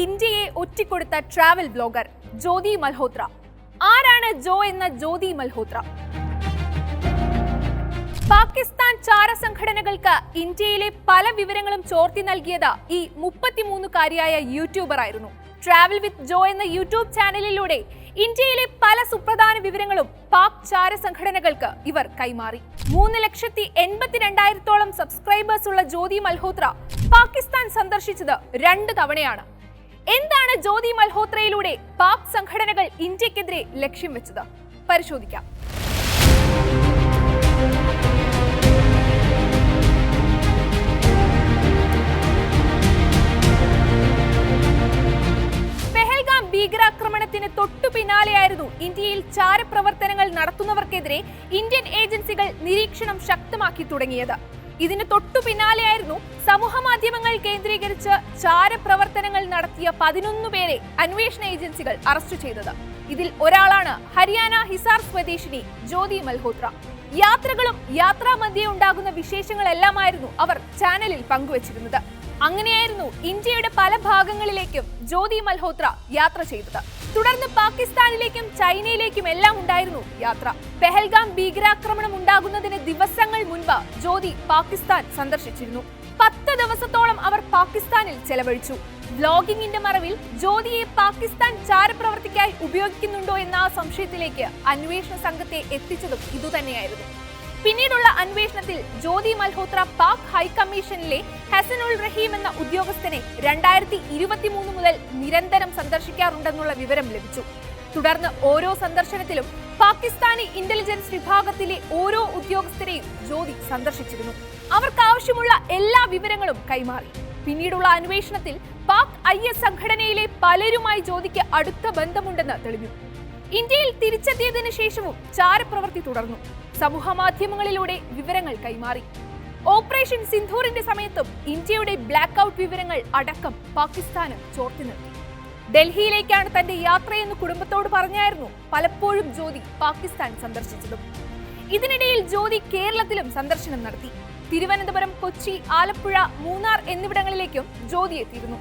ഇന്ത്യയെ ഒറ്റിക്കൊടുത്ത travel blogger ജ്യോതി മൽഹോത്ര. ആരാണ് ജോ എന്ന ജ്യോതി മൽഹോത്ര? പാകിസ്ഥാൻ ചാര സംഘടനകൾക്ക് ഇന്ത്യയിലെ പല വിവരങ്ങളും ചോർത്തി നൽകിയത് ഈ 33-കാരിയായ യൂട്യൂബർ ആയിരുന്നു. ട്രാവൽ വിത്ത് ജോ എന്ന യൂട്യൂബ് ചാനലിലൂടെ ഇന്ത്യയിലെ പല സുപ്രധാന വിവരങ്ങളും പാക് ചാര സംഘടനകൾക്ക് ഇവർ കൈമാറി. 3,82,000-ഓളം സബ്സ്ക്രൈബേഴ്സ് ഉള്ള ജ്യോതി മൽഹോത്ര പാകിസ്ഥാൻ സന്ദർശിച്ചത് 2 തവണയാണ്. എന്താണ് ജ്യോതി മൽഹോത്രയിലൂടെ പാക് സംഘടനകൾ ഇന്ത്യക്കെതിരെ ലക്ഷ്യം വെച്ചത്? പരിശോധിക്കാം. ഭീകരാക്രമണത്തിന് തൊട്ടു പിന്നാലെയായിരുന്നു ഇന്ത്യയിൽ ചാരപ്രവർത്തനങ്ങൾ നടത്തുന്നവർക്കെതിരെ ഇന്ത്യൻ ഏജൻസികൾ നിരീക്ഷണം ശക്തമാക്കി തുടങ്ങിയത്. ഇതിന് തൊട്ടു പിന്നാലെയായിരുന്നു സമൂഹ മാധ്യമങ്ങൾ കേന്ദ്രീകരിച്ച് ചാരപ്രവർത്തനങ്ങൾ നടത്തിയ 11 പേരെ അന്വേഷണ ഏജൻസികൾ അറസ്റ്റ് ചെയ്തത്. ഇതിൽ ഒരാളാണ് ഹരിയാന ഹിസാർ സ്വദേശിനി ജ്യോതി മൽഹോത്ര. യാത്രകളും യാത്രാമധ്യേ ഉണ്ടാകുന്ന വിശേഷങ്ങളെല്ലാമായിരുന്നു അവർ ചാനലിൽ പങ്കുവച്ചിരുന്നത്. അങ്ങനെയായിരുന്നു ഇന്ത്യയുടെ പല ഭാഗങ്ങളിലേക്കും ജ്യോതി മൽഹോത്ര യാത്ര ചെയ്തത്. തുടർന്ന് പാകിസ്ഥാനിലേക്കും ചൈനയിലേക്കും എല്ലാം ഉണ്ടായിരുന്നു യാത്ര. പെഹൽഗാം ഭീകരാക്രമണം ഉണ്ടാകുന്നതിന് ദിവസങ്ങൾ മുൻപ് ജ്യോതി പാകിസ്ഥാൻ സന്ദർശിച്ചിരുന്നു. 10 ദിവസത്തോളം അവർ പാകിസ്ഥാനിൽ ചെലവഴിച്ചു. വ്ലോഗിംഗിന്റെ മറവിൽ ജ്യോതിയെ പാകിസ്ഥാൻ ചാരപ്രവർത്തിക്കായി ഉപയോഗിക്കുന്നുണ്ടോ എന്ന സംശയത്തിലേക്ക് അന്വേഷണ സംഘത്തെ എത്തിച്ചതും ഇതുതന്നെയായിരുന്നു. പിന്നീടുള്ള അന്വേഷണത്തിൽ ജ്യോതി മൽഹോത്ര പാക് ഹൈക്കമ്മീഷനിലെ ഹസനുൽ റഹീം എന്ന ഉദ്യോഗസ്ഥനെ 2023 മുതൽ നിരന്തരം സന്ദർശിക്കാറുണ്ടെന്നുള്ള വിവരം ലഭിച്ചു. തുടർന്ന് ഓരോ സന്ദർശനത്തിലും പാകിസ്ഥാനി ഇന്റലിജൻസ് വിഭാഗത്തിലെ ഓരോ ഉദ്യോഗസ്ഥരെയും ജ്യോതി സന്ദർശിച്ചിരുന്നു. അവർക്ക് ആവശ്യമുള്ള എല്ലാ വിവരങ്ങളും കൈമാറി. പിന്നീടുള്ള അന്വേഷണത്തിൽ പാക് IS സംഘടനയിലെ പലരുമായി ജ്യോതിക്ക് അടുത്ത ബന്ധമുണ്ടെന്ന് തെളിഞ്ഞു. ഇന്ത്യയിൽ തിരിച്ചെത്തിയതിനു ശേഷവും ചാരപ്രവൃത്തി തുടർന്നു. സമൂഹ മാധ്യമങ്ങളിലൂടെ വിവരങ്ങൾ കൈമാറി. ഓപ്പറേഷൻ സിന്ധൂറിന്റെ സമയത്തും ഇന്ത്യയുടെ ബ്ലാക്ക് ഔട്ട് വിവരങ്ങൾ അടക്കം പാകിസ്ഥാന് ചോർത്തി നിർത്തി. ഡൽഹിയിലേക്കാണ് തന്റെ യാത്രയെന്ന് കുടുംബത്തോട് പറഞ്ഞായിരുന്നു പലപ്പോഴും ജ്യോതി പാകിസ്ഥാൻ സന്ദർശിച്ചതും. ഇതിനിടയിൽ ജ്യോതി കേരളത്തിലും സന്ദർശനം നടത്തി. തിരുവനന്തപുരം, കൊച്ചി, ആലപ്പുഴ, മൂന്നാർ എന്നിവിടങ്ങളിലേക്കും ജ്യോതി എത്തിയിരുന്നു.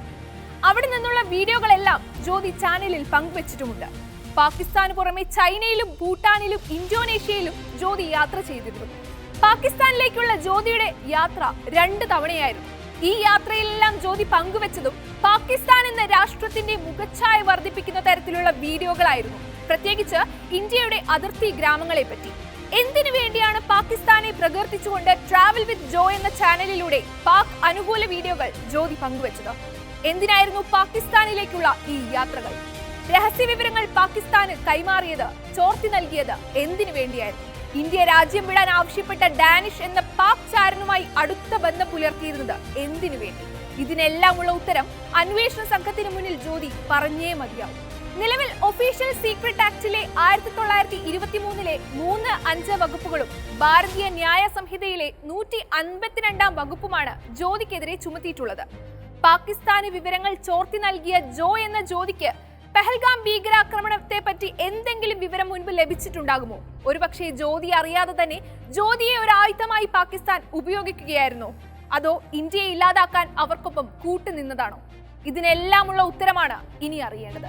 അവിടെ നിന്നുള്ള വീഡിയോകളെല്ലാം ജ്യോതി ചാനലിൽ പങ്കുവച്ചിട്ടുമുണ്ട്. പാകിസ്ഥാന് പുറമെ ചൈനയിലും ഭൂട്ടാനിലും ഇന്തോനേഷ്യയിലും ജ്യോതി യാത്ര ചെയ്തിരുന്നു. പാകിസ്ഥാനിലേക്കുള്ള ജ്യോതിയുടെ യാത്ര 2 തവണയായിരുന്നു. ഈ യാത്രയിലെല്ലാം ജ്യോതി പങ്കുവച്ചതും പാകിസ്ഥാൻ എന്ന രാഷ്ട്രത്തിന്റെ മുഖച്ഛായ വർദ്ധിപ്പിക്കുന്ന തരത്തിലുള്ള വീഡിയോകളായിരുന്നു. പ്രത്യേകിച്ച് ഇന്ത്യയുടെ അതിർത്തി ഗ്രാമങ്ങളെ പറ്റി. എന്തിനു വേണ്ടിയാണ് പാകിസ്ഥാനെ പ്രകീർത്തിച്ചുകൊണ്ട് ട്രാവൽ വിത്ത് ജോ എന്ന ചാനലിലൂടെ പാക് അനുകൂല വീഡിയോകൾ ജ്യോതി പങ്കുവച്ചത്? എന്തിനായിരുന്നു പാകിസ്ഥാനിലേക്കുള്ള ഈ യാത്രകൾ? രഹസ്യ വിവരങ്ങൾ പാകിസ്ഥാന് കൈമാറിയത്, ചോർത്തി നൽകിയത് എന്തിനു വേണ്ടിയായിരുന്നു? ഇന്ത്യ രാജ്യം വിടാൻ ആവശ്യപ്പെട്ട ഡാനിഷ് എന്ന പാക് ചാരനുമായി അടുത്ത ബന്ധം പുലർത്തിയിരുന്നത് എന്തിനു വേണ്ടി? ഇതിനെല്ലാമുള്ള ഉത്തരം അന്വേഷണ സംഘത്തിന് മുന്നിൽ ജ്യോതി പറഞ്ഞേ മതിയാവും. നിലവിൽ ഒഫീഷ്യൽ സീക്രട്ട് ആക്ടിലെ 1923-ലെ 3-5 വകുപ്പുകളും ഭാരതീയ ന്യായ സംഹിതയിലെ 152-ാം വകുപ്പുമാണ് ജ്യോതിക്കെതിരെ ചുമത്തിയിട്ടുള്ളത്. പാകിസ്ഥാന് വിവരങ്ങൾ ചോർത്തി നൽകിയ ജോ എന്ന ജ്യോതിക്ക് പെഹൽഗാം ഭീകരാക്രമണത്തെ പറ്റി എന്തെങ്കിലും വിവരം മുൻപ് ലഭിച്ചിട്ടുണ്ടാകുമോ? ഒരുപക്ഷെ ജ്യോതി അറിയാതെ തന്നെ ജ്യോതിയെ ഒരു ആയുധമായി പാകിസ്ഥാൻ ഉപയോഗിക്കുകയായിരുന്നോ? അതോ ഇന്ത്യയെ ഇല്ലാതാക്കാൻ അവർക്കൊപ്പം കൂട്ടുനിന്നതാണോ? ഇതിനെല്ലാമുള്ള ഉത്തരമാണ് ഇനി അറിയേണ്ടത്.